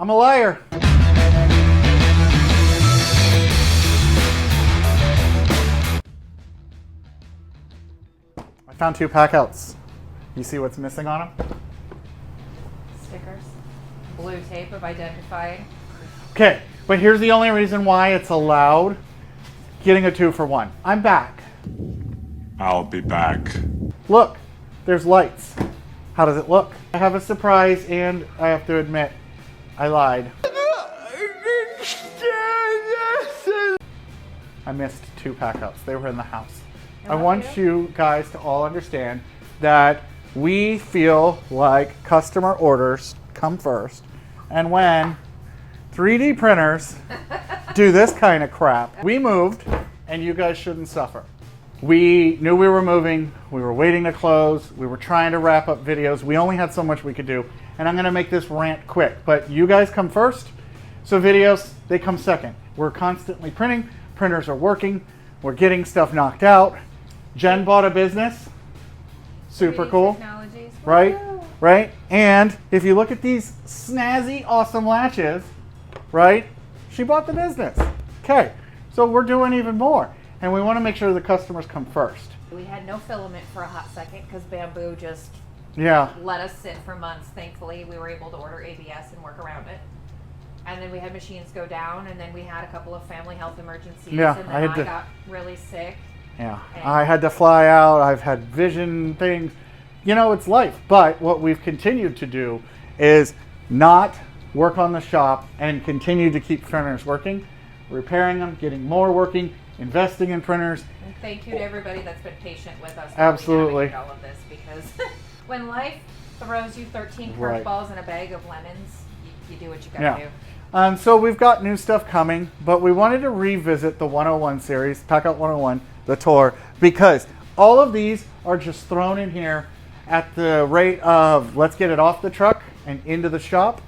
I'm a liar. I found 2 packouts. You see what's missing on them? Stickers. Blue tape of identifying. Okay, but here's the only reason why it's allowed. Getting a 2 for 1. I'm back. I'll be back. Look, there's lights. How does it look? I have a surprise, and I have to admit, I lied. I missed 2 packouts. They were in the house. I want you guys to all understand that we feel like customer orders come first, and when 3D printers do this kind of crap, we moved, and you guys shouldn't suffer. We knew we were moving, we were waiting to close, we were trying to wrap up videos, we only had so much we could do, and I'm gonna make this rant quick, but you guys come first, so videos, they come second. We're constantly printing, printers are working, we're getting stuff knocked out. Jen bought a business, super cool, right? Right? And if you look at these snazzy, awesome latches, right? She bought the business. Okay, so we're doing even more. And we want to make sure the customers come first. We had no filament for a hot second because bamboo just let us sit for months. Thankfully, we were able to order ABS and work around it. And then we had machines go down, and then we had a couple of family health emergencies. Yeah, and then I got really sick. Yeah, I had to fly out. I've had vision things. You know, it's life. But what we've continued to do is not work on the shop and continue to keep printers working, repairing them, getting more working, investing in printers. And thank you to everybody that's been patient with us. Absolutely. All of this, because when life throws you 13 curveballs and a bag of lemons, you do what you gotta do. So we've got new stuff coming, but we wanted to revisit the 101 series, PACKOUT 101, the tour, because all of these are just thrown in here at the rate of let's get it off the truck and into the shop.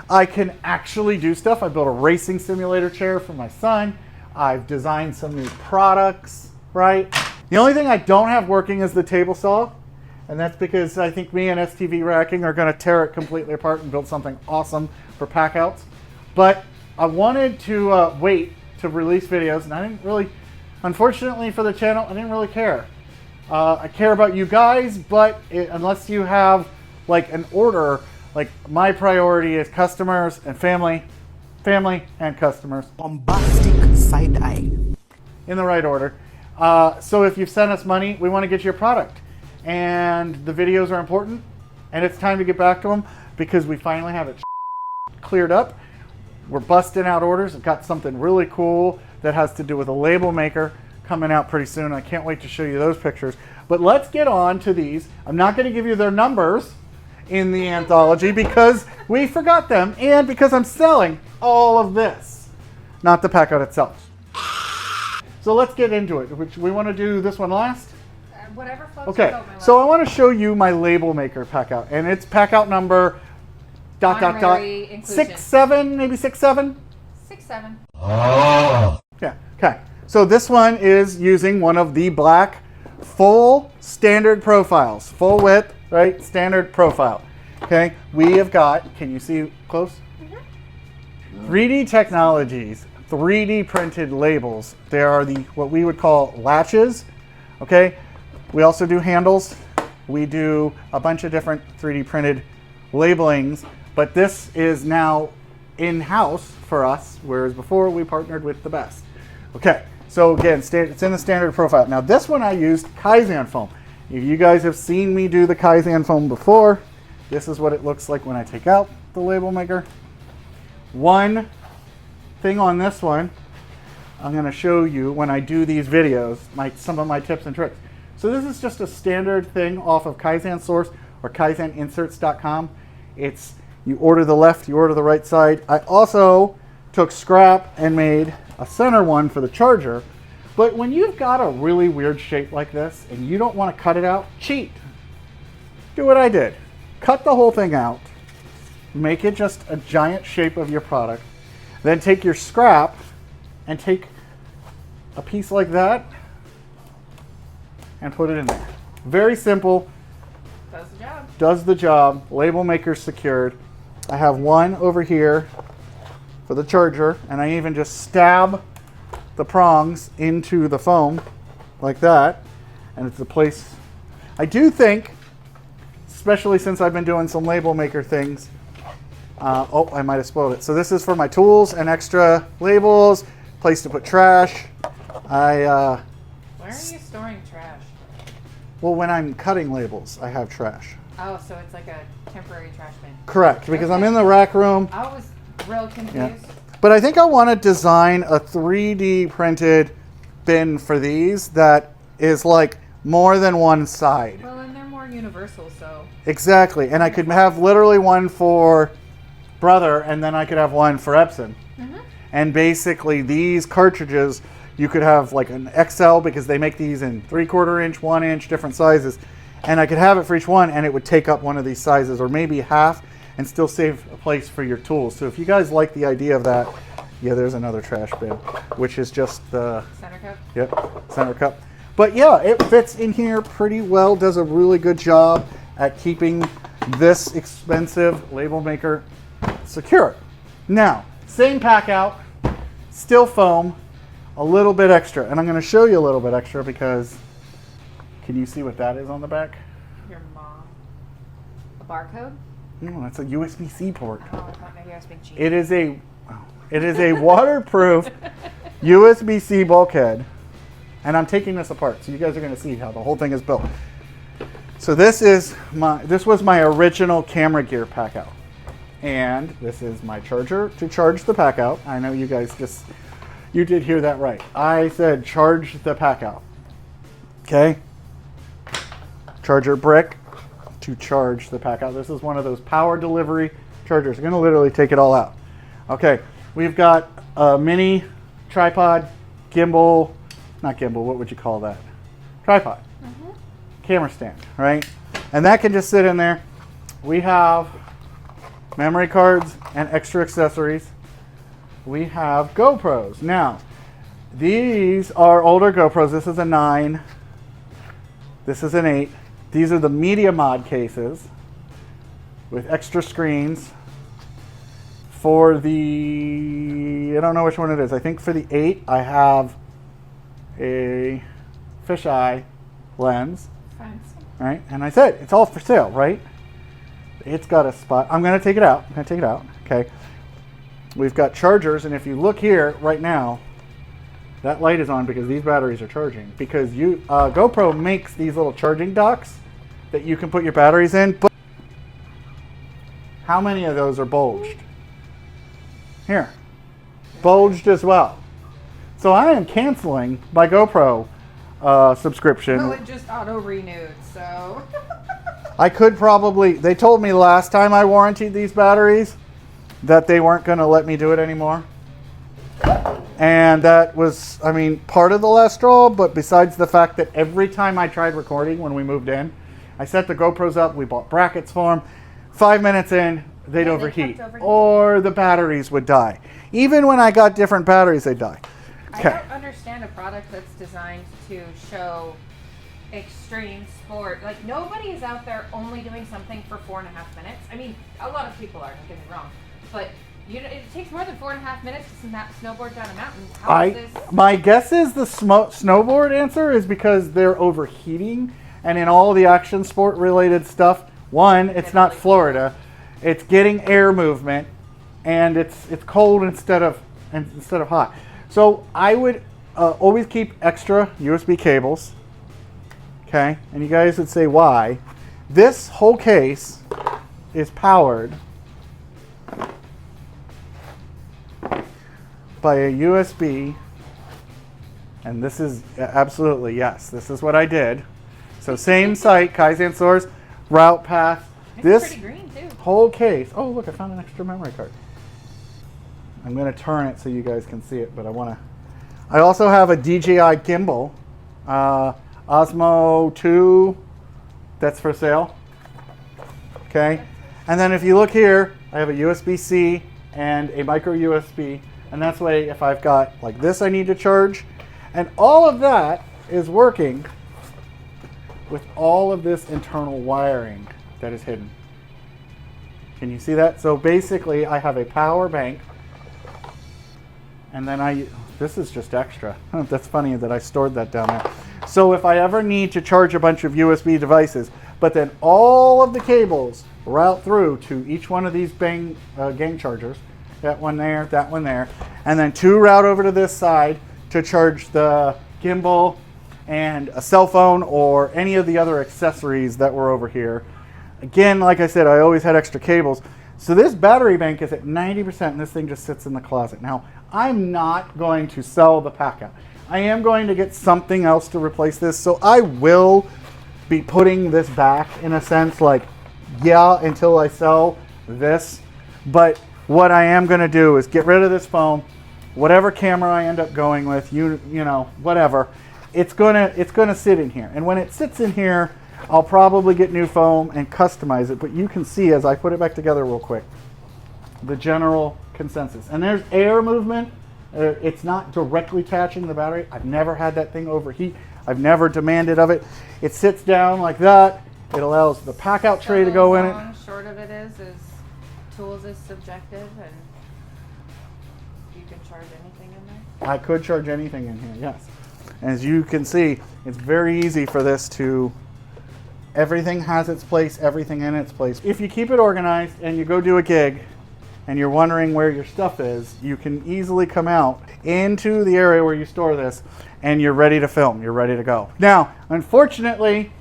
I can actually do stuff. I built a racing simulator chair for my son. I've designed some new products, right? The only thing I don't have working is the table saw, and that's because I think me and STV Racking are going to tear it completely apart and build something awesome for packouts. But I wanted to wait to release videos, and I didn't really, unfortunately for the channel, I didn't really care. I care about you guys, but unless you have like an order, like my priority is customers and family and customers. Bombastic side eye. In the right order. So if you've sent us money, we want to get your product. And the videos are important, and it's time to get back to them because we finally have it cleared up. We're busting out orders. I've got something really cool that has to do with a label maker coming out pretty soon. I can't wait to show you those pictures. But let's get on to these. I'm not going to give you their numbers in the anthology because we forgot them and because I'm selling all of this, not the PACKOUT itself. So let's get into it. Which we want to do this one last? Whatever floats Okay, your boat, my so love. I want to show you my label maker PACKOUT, and it's PACKOUT number ... Honorary inclusion. 6-7, maybe 6-7? 6-7. Yeah, okay. So this one is using one of the black full standard profiles. Full width, right? Standard profile. Okay, we have got, can you see close? 3D Technologies, 3D printed labels. They are the, what we would call latches. Okay, we also do handles. We do a bunch of different 3D printed labelings, but this is now in-house for us, whereas before we partnered with the best. Okay, so again, it's in the standard profile. Now this one I used Kaizen Foam. If you guys have seen me do the Kaizen Foam before, this is what it looks like when I take out the label maker. One thing on this one, I'm going to show you when I do these videos, some of my tips and tricks. So this is just a standard thing off of Kaizen Source or KaizenInserts.com. It's, you order the left, you order the right side. I also took scrap and made a center one for the charger. But when you've got a really weird shape like this and you don't want to cut it out, cheat. Do what I did. Cut the whole thing out. Make it just a giant shape of your product. Then take your scrap and take a piece like that and put it in there. Very simple. Does the job. Does the job. Label maker secured. I have one over here for the charger, and I even just stab the prongs into the foam like that, and it's a place. I do think, especially since I've been doing some label maker things, oh, I might have spoiled it. So this is for my tools and extra labels, place to put trash. Where are you storing trash? Well, when I'm cutting labels, I have trash. Oh, so it's like a temporary trash bin. Correct, because I'm in the rack room. I was real confused. Yeah. But I think I want to design a 3D printed bin for these that is like more than one side. Well, and they're more universal, so. Exactly, and I could have literally one for Brother, and then I could have one for Epson. Mm-hmm. And basically these cartridges, you could have like an XL, because they make these in 3/4 inch, 1 inch, different sizes. And I could have it for each one, and it would take up one of these sizes, or maybe half, and still save a place for your tools. So if you guys like the idea of that, yeah, there's another trash bin, which is just the center cup. Yep, center cup. But yeah, it fits in here pretty well. Does a really good job at keeping this expensive label maker secure. Now, same pack out, still foam, a little bit extra, and I'm going to show you a little bit extra because. Can you see what that is on the back? Your mom. A barcode? No, that's a USB-C port. Oh, I thought maybe I was being cheap. It is a waterproof USB-C bulkhead, and I'm taking this apart, so you guys are going to see how the whole thing is built. So this was my original camera gear pack out, and this is my charger to charge the pack out. I know you guys you did hear that right. I said charge the pack out. Okay. Charger brick to charge the pack out. This is one of those power delivery chargers. I'm going to literally take it all out. Okay, we've got a mini tripod, gimbal, not gimbal, what would you call that? Tripod. Mm-hmm. Camera stand, right? And that can just sit in there. We have memory cards and extra accessories. We have GoPros. Now, these are older GoPros. This is a 9. This is an 8. These are the Media Mod cases with extra screens. For the, I don't know which one it is. I think for the 8, I have a fisheye lens. Fancy. Right? And I said, it's all for sale, right? It's got a spot. I'm going to take it out. Okay. We've got chargers, and if you look here right now, that light is on because these batteries are charging. Because GoPro makes these little charging docks that you can put your batteries in. But how many of those are bulged? Here. Bulged as well. So I am canceling my GoPro subscription. Well, it just auto-renewed, so. I could probably, they told me last time I warrantied these batteries that they weren't going to let me do it anymore. And that was, I mean, part of the last straw, but besides the fact that every time I tried recording when we moved in, I set the GoPros up, we bought brackets for them. 5 minutes in, they'd overheat, or the batteries would die. Even when I got different batteries, they'd die. Okay. I don't understand a product that's designed to show extreme sport. Like, nobody is out there only doing something for 4.5 minutes. I mean, a lot of people are, don't get me wrong, but it takes more than 4.5 minutes to snowboard down a mountain. My guess is the snowboard answer is because they're overheating, and in all the action sport related stuff, one, it's not Florida, it's getting air movement, and it's cold instead of hot. So I would always keep extra USB cables. Okay, and you guys would say why? This whole case is powered by a USB, and this is absolutely, yes, this is what I did. So same site, Kaizen source, route path. This pretty green too. Whole case. Oh, look, I found an extra memory card. I'm going to turn it so you guys can see it, but I also have a DJI gimbal, Osmo 2, that's for sale. Okay, and then if you look here, I have a USB-C and a micro USB, and that's way if I've got like this I need to charge, and all of that is working with all of this internal wiring that is hidden. Can you see that? So basically I have a power bank, and then this is just extra. That's funny that I stored that down there. So if I ever need to charge a bunch of USB devices, but then all of the cables route through to each one of these gang chargers, that one there, that one there, and then 2 route over to this side to charge the gimbal and a cell phone or any of the other accessories that were over here. Again, like I said, I always had extra cables. So this battery bank is at 90% and this thing just sits in the closet. Now, I'm not going to sell the PACKOUT. I am going to get something else to replace this. So I will be putting this back in a sense, like, yeah, until I sell this. But what I am going to do is get rid of this foam. Whatever camera I end up going with, you know, whatever, it's gonna sit in here. And when it sits in here, I'll probably get new foam and customize it. But you can see as I put it back together real quick, the general consensus. And there's air movement. It's not directly attaching the battery. I've never had that thing overheat. I've never demanded of it. It sits down like that. It allows the PACKOUT tray to go in it. Long short of it is tools is subjective, and you can charge anything in there. I could charge anything in here, yes. As you can see, it's very easy for this to, everything has its place, everything in its place. If you keep it organized and you go do a gig and you're wondering where your stuff is, you can easily come out into the area where you store this and you're ready to film, you're ready to go. Now, unfortunately,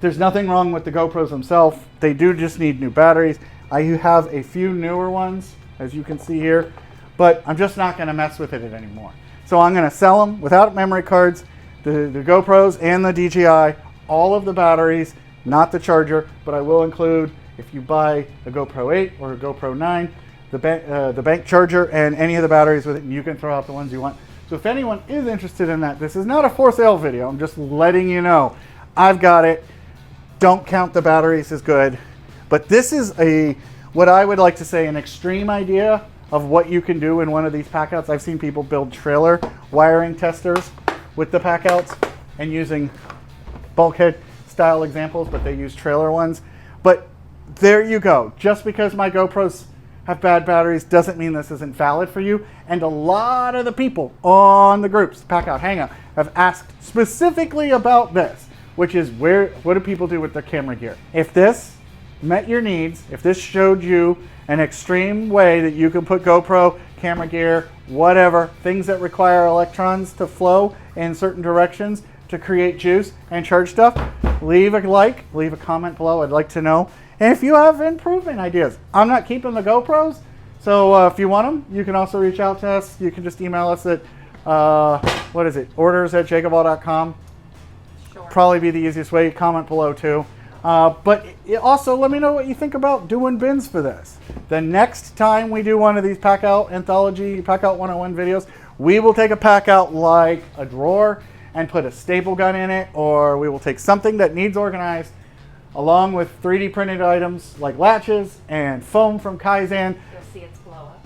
there's nothing wrong with the GoPros themselves. They do just need new batteries. I have a few newer ones, as you can see here, but I'm just not gonna mess with it anymore. So I'm gonna sell them without memory cards, the GoPros and the DJI, all of the batteries, not the charger, but I will include, if you buy a GoPro 8 or a GoPro 9, the bank charger and any of the batteries with it, and you can throw out the ones you want. So if anyone is interested in that, this is not a for sale video, I'm just letting you know. I've got it. Don't count the batteries as good. But this is what I would like to say, an extreme idea of what you can do in one of these PACKOUTs. I've seen people build trailer wiring testers with the PACKOUTs and using bulkhead style examples, but they use trailer ones. But there you go. Just because my GoPros have bad batteries doesn't mean this isn't valid for you. And a lot of the people on the groups, PACKOUT Hangout, have asked specifically about this, which is what do people do with their camera gear? If this met your needs, if this showed you an extreme way that you can put GoPro, camera gear, whatever, things that require electrons to flow in certain directions to create juice and charge stuff, leave a like, leave a comment below. I'd like to know. And if you have improvement ideas, I'm not keeping the GoPros, so if you want them, you can also reach out to us. You can just email us at, orders@jakeofall.com. Sure. Probably be the easiest way. Comment below too. But also let me know what you think about doing bins for this. The next time we do one of these PACKOUT Anthology, PACKOUT 101 videos, we will take a PACKOUT like a drawer and put a staple gun in it, or we will take something that needs organized along with 3D printed items like latches and foam from Kaizen. You'll see its glow up.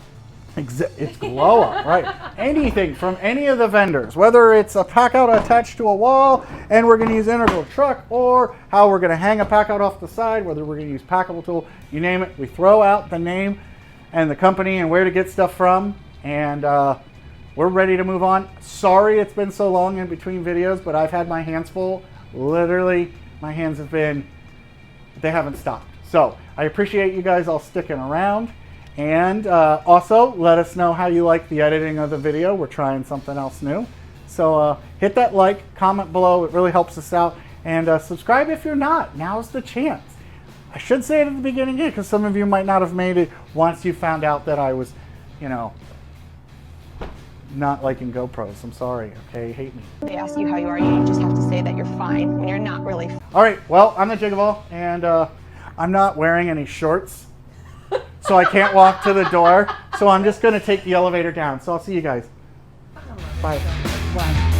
It's glow up, right? Anything from any of the vendors, whether it's a PACKOUT attached to a wall and we're going to use integral truck, or how we're going to hang a PACKOUT off the side, whether we're going to use Packable tool, you name it. We throw out the name and the company and where to get stuff from, and we're ready to move on. Sorry it's been so long in between videos, but I've had my hands full. Literally, my hands have been, they haven't stopped. So I appreciate you guys all sticking around. And also, let us know how you like the editing of the video. We're trying something else new. So hit that like, comment below. It really helps us out. And subscribe if you're not. Now's the chance. I should say it at the beginning because some of you might not have made it once you found out that I was, you know, not liking GoPros. I'm sorry, okay? Hate me. They ask you how you are, you just have to say that you're fine when you're not really. All right, well, I'm the JakeOfALL, and I'm not wearing any shorts. So I can't walk to the door. So I'm just going to take the elevator down. So I'll see you guys. Bye. Bye.